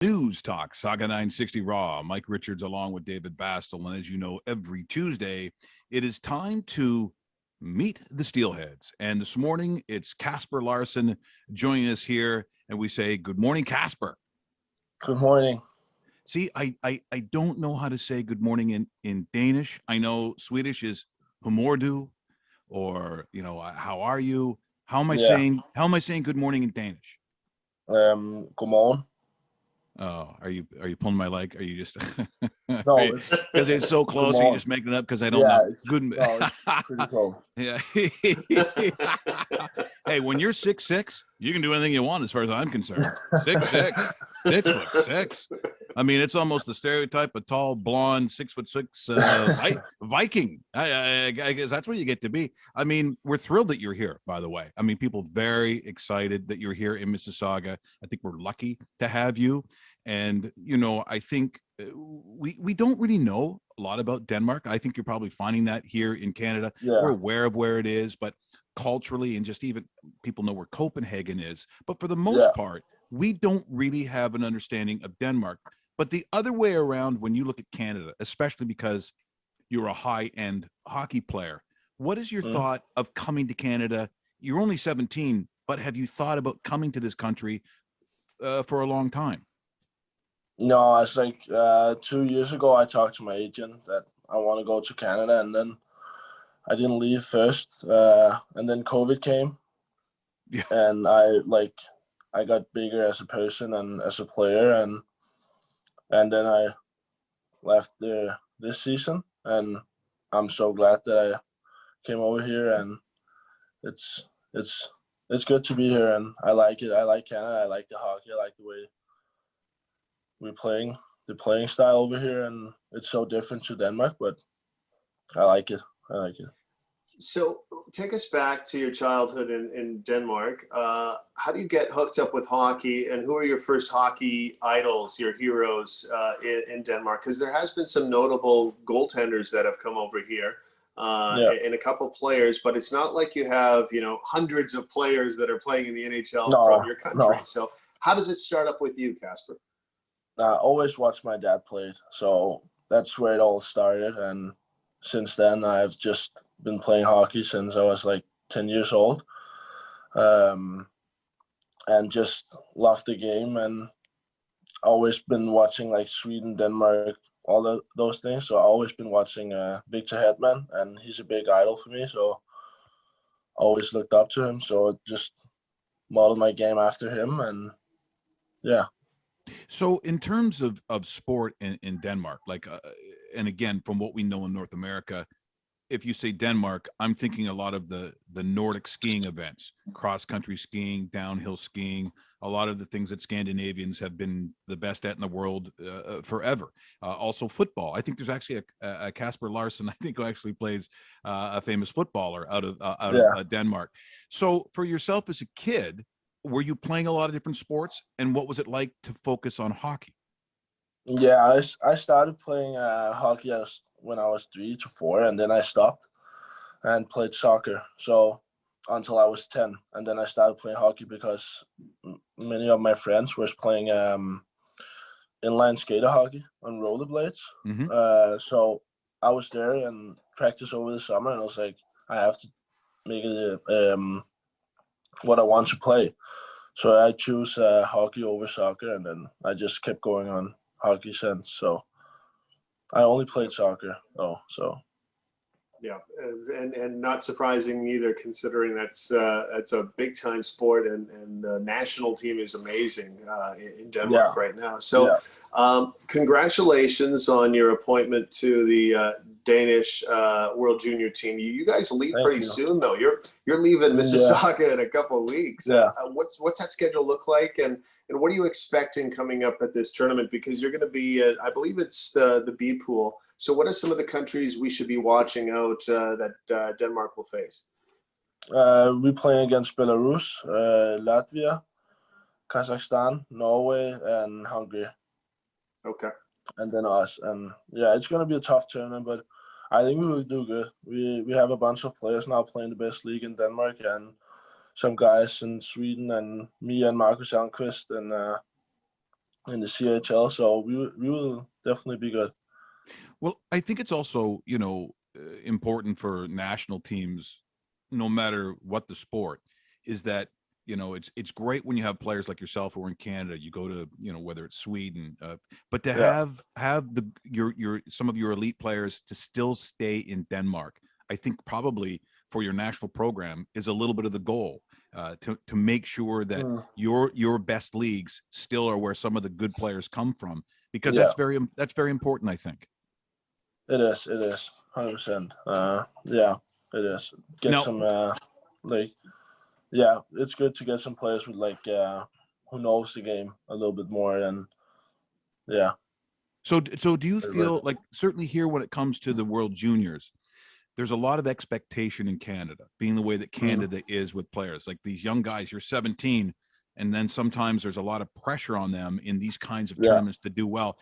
Newstalk Sauga 960 Raw. Mike Richards along with David Bastl. And as you know, every Tuesday, it is time to meet the Steeheads. And this morning, it's Kasper Larsen joining us here. And we say, good morning, Kasper. Good morning. See, I don't know how to say good morning in Danish. I know Swedish is humordu, or, how are you? How am I saying good morning in Danish? Godmorgen. Oh, are you pulling my leg? Are you just No, because it's so close? Are you just making it up because I don't know? Good. No, it's pretty close. Yeah. Hey, when you're 6'6", you can do anything you want, as far as I'm concerned. 6'6", 6'6". I mean, it's almost the stereotype of tall, blonde, 6'6" Viking. I guess that's what you get to be. I mean, we're thrilled that you're here, by the way. I mean, people very excited that you're here in Mississauga. I think we're lucky to have you. And, I think we don't really know a lot about Denmark. I think you're probably finding that here in Canada. Yeah. We're aware of where it is, but culturally and just even people know where Copenhagen is. But for the most part, we don't really have an understanding of Denmark. But the other way around, when you look at Canada, especially because you're a high-end hockey player, what is your thought of coming to Canada? You're only 17, but have you thought about coming to this country for a long time? No, it's like 2 years ago, I talked to my agent that I want to go to Canada, and then I didn't leave first, and then COVID came, and I got bigger as a person and as a player, and then I left this season, and I'm so glad that I came over here, and it's good to be here, and I like it. I like Canada. I like the hockey. I like the way we're playing, the playing style over here, and it's so different to Denmark, but I like it. So take us back to your childhood in Denmark. How do you get hooked up with hockey, and who are your first hockey idols, your heroes in Denmark? Because there has been some notable goaltenders that have come over here and a couple players, but it's not like you have, hundreds of players that are playing in the NHL from your country. No. So how does it start up with you, Kasper? I always watched my dad play, so that's where it all started. And since then, I've just been playing hockey since I was like 10 years old, and just loved the game. And always been watching like Sweden, Denmark, all those things. So I've always been watching Victor Hedman, and he's a big idol for me. So I always looked up to him. So I just modeled my game after him, and yeah. So in terms of sport in Denmark, and again, from what we know in North America, if you say Denmark, I'm thinking a lot of the Nordic skiing events, cross-country skiing, downhill skiing, a lot of the things that Scandinavians have been the best at in the world forever. Also football. I think there's actually a Kasper Larsen, I think, who actually plays a famous footballer out of Denmark. So for yourself as a kid, were you playing a lot of different sports, and what was it like to focus on hockey? Yeah, I started playing hockey when I was 3 to 4, and then I stopped and played soccer. So until I was 10, and then I started playing hockey because many of my friends were playing inline skater hockey on rollerblades. Mm-hmm. So I was there and practiced over the summer, and I was like, I have to make it what I want to play. So I choose hockey over soccer, and then I just kept going on hockey since. So I only played soccer though. So yeah, and not surprising either, considering that's a big time sport, and the national team is amazing in Denmark right now. So congratulations on your appointment to the Danish World Junior team. You guys leave pretty soon, though. You're leaving Mississauga in a couple of weeks. What's that schedule look like, and what are you expecting coming up at this tournament? Because you're going to be, I believe it's the B pool. So what are some of the countries we should be watching out that Denmark will face? We're playing against Belarus, Latvia, Kazakhstan, Norway, and Hungary. Okay. And then us. And yeah, it's going to be a tough tournament, but I think we will do good. We have a bunch of players now playing the best league in Denmark, and some guys in Sweden, and me and Marcus Almqvist, and in the CHL. So we will definitely be good. Well, I think it's also, important for national teams, no matter what the sport, is that, it's great when you have players like yourself who are in Canada. You go to, whether it's Sweden, but to have your some of your elite players to still stay in Denmark, I think probably for your national program is a little bit of the goal, to make sure that your best leagues still are where some of the good players come from, because that's very important, I think. It is 100%. Yeah, it is. Get some it's good to get some players with who knows the game a little bit more, and So do you feel like, certainly here when it comes to the World Juniors, there's a lot of expectation in Canada, being the way that Canada is with players like these young guys? You're 17, and then sometimes there's a lot of pressure on them in these kinds of tournaments to do well.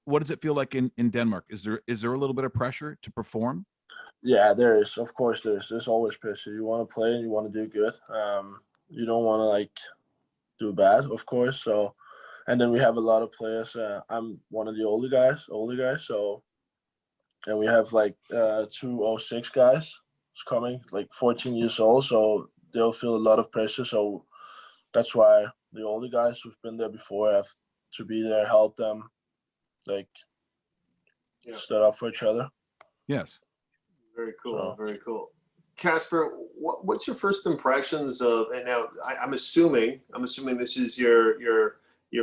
What does it feel like in Denmark? Is there a little bit of pressure to perform? Yeah, there is. Of course, there's always pressure. You want to play and you want to do good. You don't want to do bad, of course. So, and then we have a lot of players. I'm one of the older guys. So, and we have 206 guys coming, 14 years old. So they'll feel a lot of pressure. So that's why the older guys who've been there before have to be there, help them, stood up for each other. Yes. Very cool. Very cool. Kasper, what's your first impressions of? And now I'm assuming this is your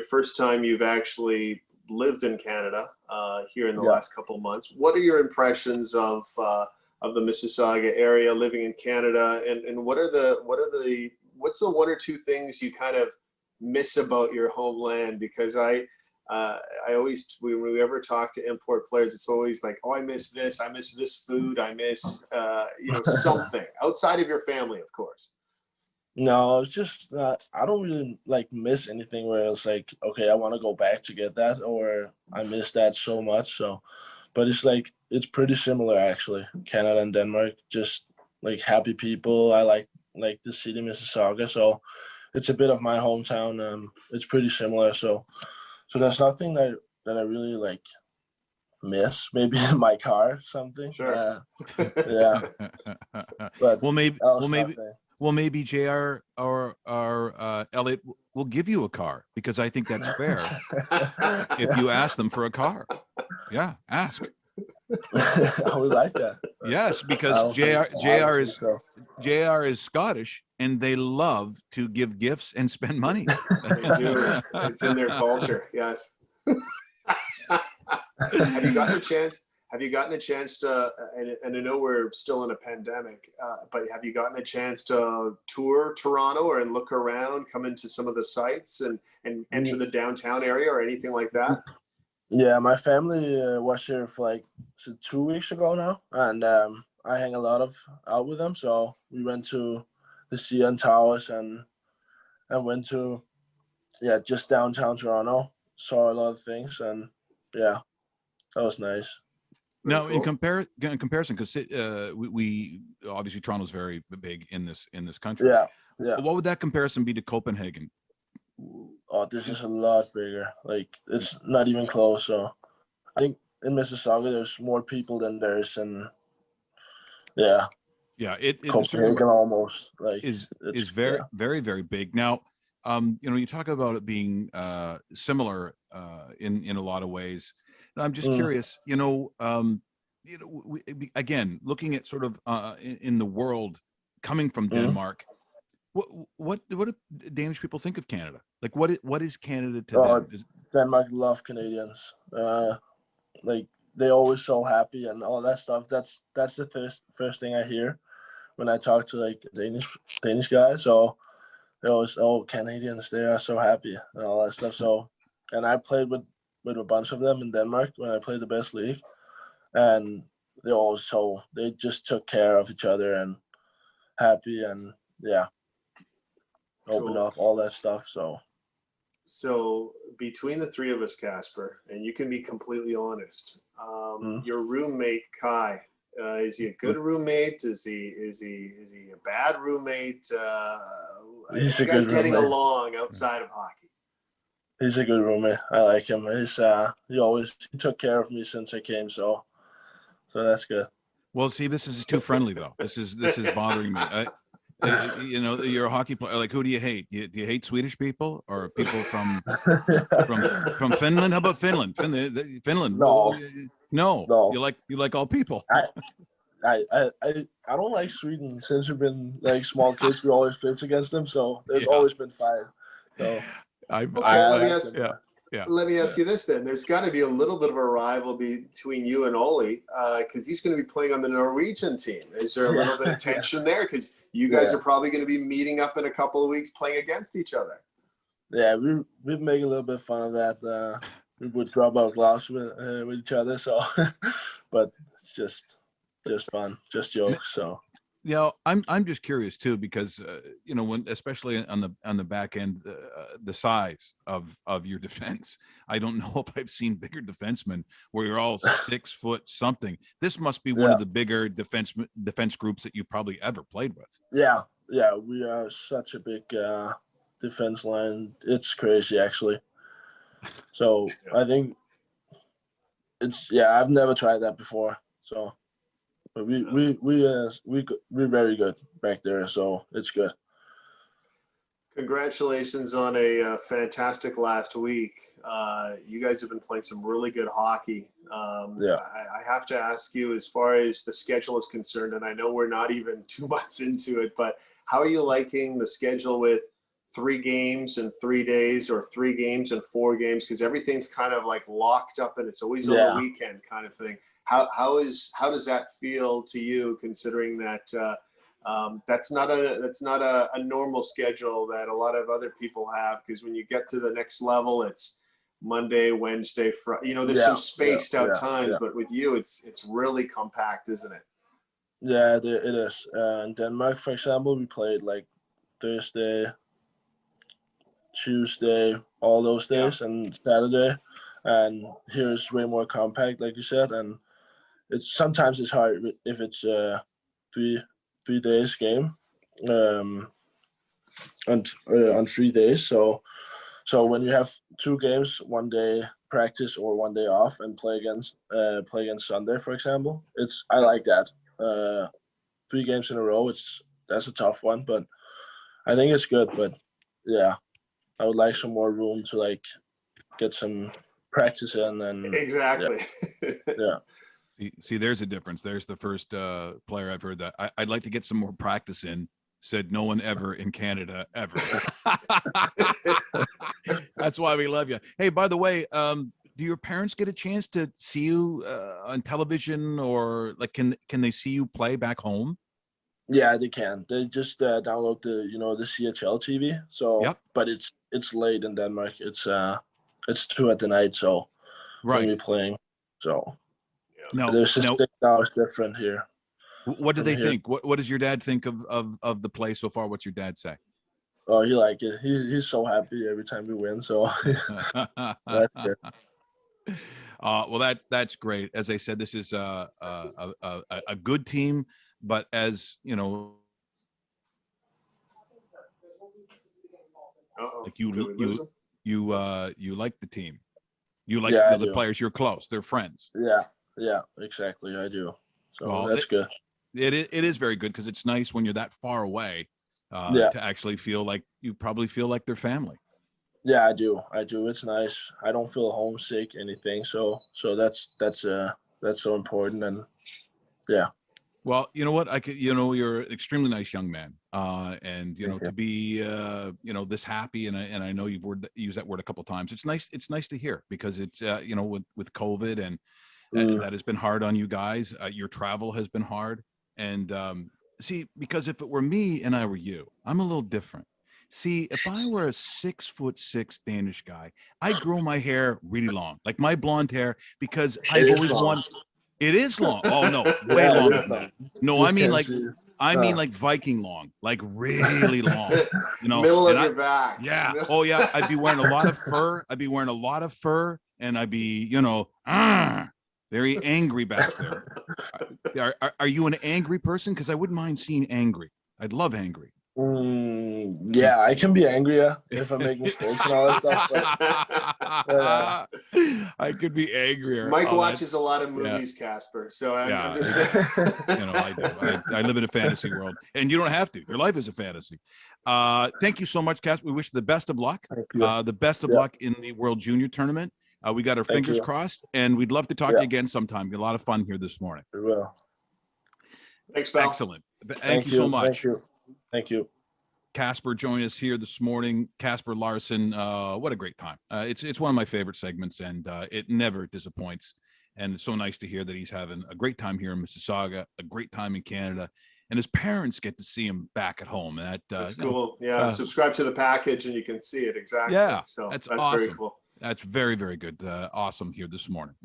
first time you've actually lived in Canada here in the last couple of months. What are your impressions of the Mississauga area, living in Canada, and what's the one or two things you kind of miss about your homeland? Because I always, when we ever talk to import players, it's always like, oh, I miss this food, I miss something outside of your family, of course. No, it's just I don't really miss anything where it's okay, I want to go back to get that, or I miss that so much. So, but it's pretty similar actually, Canada and Denmark. Just happy people. I like the city Mississauga, so it's a bit of my hometown. It's pretty similar. So there's nothing that I really miss. Maybe in my car, something. Sure. Yeah. But maybe JR or Elliot will give you a car, because I think that's fair. If you ask them for a car, ask. I would like that. Yes, because JR is Scottish, and they love to give gifts and spend money. They do. It's in their culture. Yes. Have you gotten a chance to, and I know we're still in a pandemic, but have you gotten a chance to tour Toronto and look around, come into some of the sites and enter the downtown area or anything like that? Yeah, my family was here for 2 weeks ago now, and I hang a lot out with them. So we went to the CN Towers and went to just downtown Toronto, saw a lot of things, and that was nice. Now, cool. in comparison, because we obviously Toronto's very big in this country. Yeah. What would that comparison be to Copenhagen? Oh, this is a lot bigger. It's not even close. So I think in Mississauga there's more people than there's in Copenhagen almost. Is very very very big. Now, you talk about it being similar in a lot of ways. And I'm just curious, again, looking at sort of in the world, coming from Denmark, what do Danish people think of Canada? What is Canada to them? Denmark love Canadians. They always so happy and all that stuff. That's the first thing I hear when I talk to Danish guys. So they always, Canadians, they are so happy and all that stuff. So, and I played with a bunch of them in Denmark when I played the best league, and they just took care of each other and happy and open up all that stuff. So between the three of us, Kasper, and you can be completely honest, your roommate Kai, is he a good roommate? Is he a bad roommate? Are you guys getting along outside of hockey? he's a good roommate. I like him. He took care of me since I came, so that's good. Well, see, this is too friendly though. This is bothering me. You know, you're a hockey player. Like, who do you hate? Do you hate Swedish people or people from Finland? How about Finland? Finland. No. No. You like all people. I don't like Sweden. Since we've been like small kids, we always played against them, so there's always been fight. So let me ask you this then. There's got to be a little bit of a rival between you and Ole, because he's going to be playing on the Norwegian team. Is there a little bit of tension there? Because you guys are probably going to be meeting up in a couple of weeks playing against each other. Yeah, we make a little bit fun of that. We would drop our gloves with each other, so but it's just fun, just jokes. So yeah, I'm just curious too, because you know, when especially on the back end, the size of your defense, I don't know if I've seen bigger defensemen where you're all 6 foot something. This must be one of the bigger defense groups that you probably ever played with. Yeah, we are such a big defense line. It's crazy, actually. So I think I've never tried that before. So, but we're very good back there. So it's good. Congratulations on a fantastic last week. You guys have been playing some really good hockey. I have to ask you, as far as the schedule is concerned, and I know we're not even 2 months into it, but how are you liking the schedule with 3 games in 3 days or 3 games and 4 games? Because everything's kind of like locked up and it's always on the weekend kind of thing. How does that feel to you, considering that that's not a normal schedule that a lot of other people have? Because when you get to the next level, it's Monday, Wednesday, Friday. You know, there's some spaced out times, but with you, it's really compact, isn't it? Yeah, it is. In Denmark, for example, we played like Thursday, Tuesday, all those days, and Saturday. And here it's way more compact, like you said. And sometimes it's hard if it's three days game, on 3 days. So when you have 2 games, 1 day practice or 1 day off, and play against Sunday, for example, I like that. 3 games in a row, that's a tough one, but I think it's good. But yeah, I would like some more room to like get some practice in. And exactly. Yeah. See, there's a difference. There's the first player I've heard that I'd like to get some more practice in. Said no one ever in Canada ever. That's why we love you. Hey, by the way, do your parents get a chance to see you on television, or like can they see you play back home? Yeah, they can. They just download the CHL TV. So, but it's late in Denmark. It's 2 at the night. So when we're playing, so there's just 6 hours different here. What do they think? What does your dad think of the play so far? What's your dad say? Oh, he like it. He's so happy every time we win. So that's good. Well, that's great. As I said, this is a good team, but as you know, like you like the team. You like the players. You're close. They're friends. Yeah, exactly. I do. So that's good. It is very good, because it's nice when you're that far away to actually feel like they're family. Yeah, I do. It's nice. I don't feel homesick, anything. So that's so important. And yeah. Well, you know what? You're an extremely nice young man, and to be this happy, and I know you've used that word a couple of times. It's nice. It's nice to hear, because it's with COVID and that has been hard on you guys. Your travel has been hard. And see, because if it were me and I were you, I'm a little different. See, if I were a 6'6" Danish guy, I grow my hair really long, like my blonde hair, because I've always wanted. It is long. Oh no, way longer than that. No, just I mean like Viking long, like really long. Middle of your back. Yeah. Oh yeah. I'd be wearing a lot of fur. And I'd be, very angry back there. Are you an angry person? Because I wouldn't mind seeing angry. I'd love angry. Yeah, I can be angrier if I make mistakes and all that stuff. I could be angrier. Mike watches a lot of movies, yeah. Casper. So I'm Yeah, just I do. I live in a fantasy world, and you don't have to. Your life is a fantasy. Thank you so much, Kasper. We wish you the best of luck. The best of luck in the World Junior Tournament. We got our fingers crossed, and we'd love to talk to you again sometime. Be a lot of fun here this morning. We will. Thanks, pal. Excellent. Thank you so much. Thank you. Kasper joined us here this morning. Kasper Larsen, what a great time. It's one of my favorite segments, and it never disappoints. And it's so nice to hear that he's having a great time here in Mississauga, a great time in Canada, and his parents get to see him back at home. And that's cool. Subscribe to the package and you can see it. Exactly. Yeah, so that's awesome. very cool. That's very, very good. Awesome here this morning.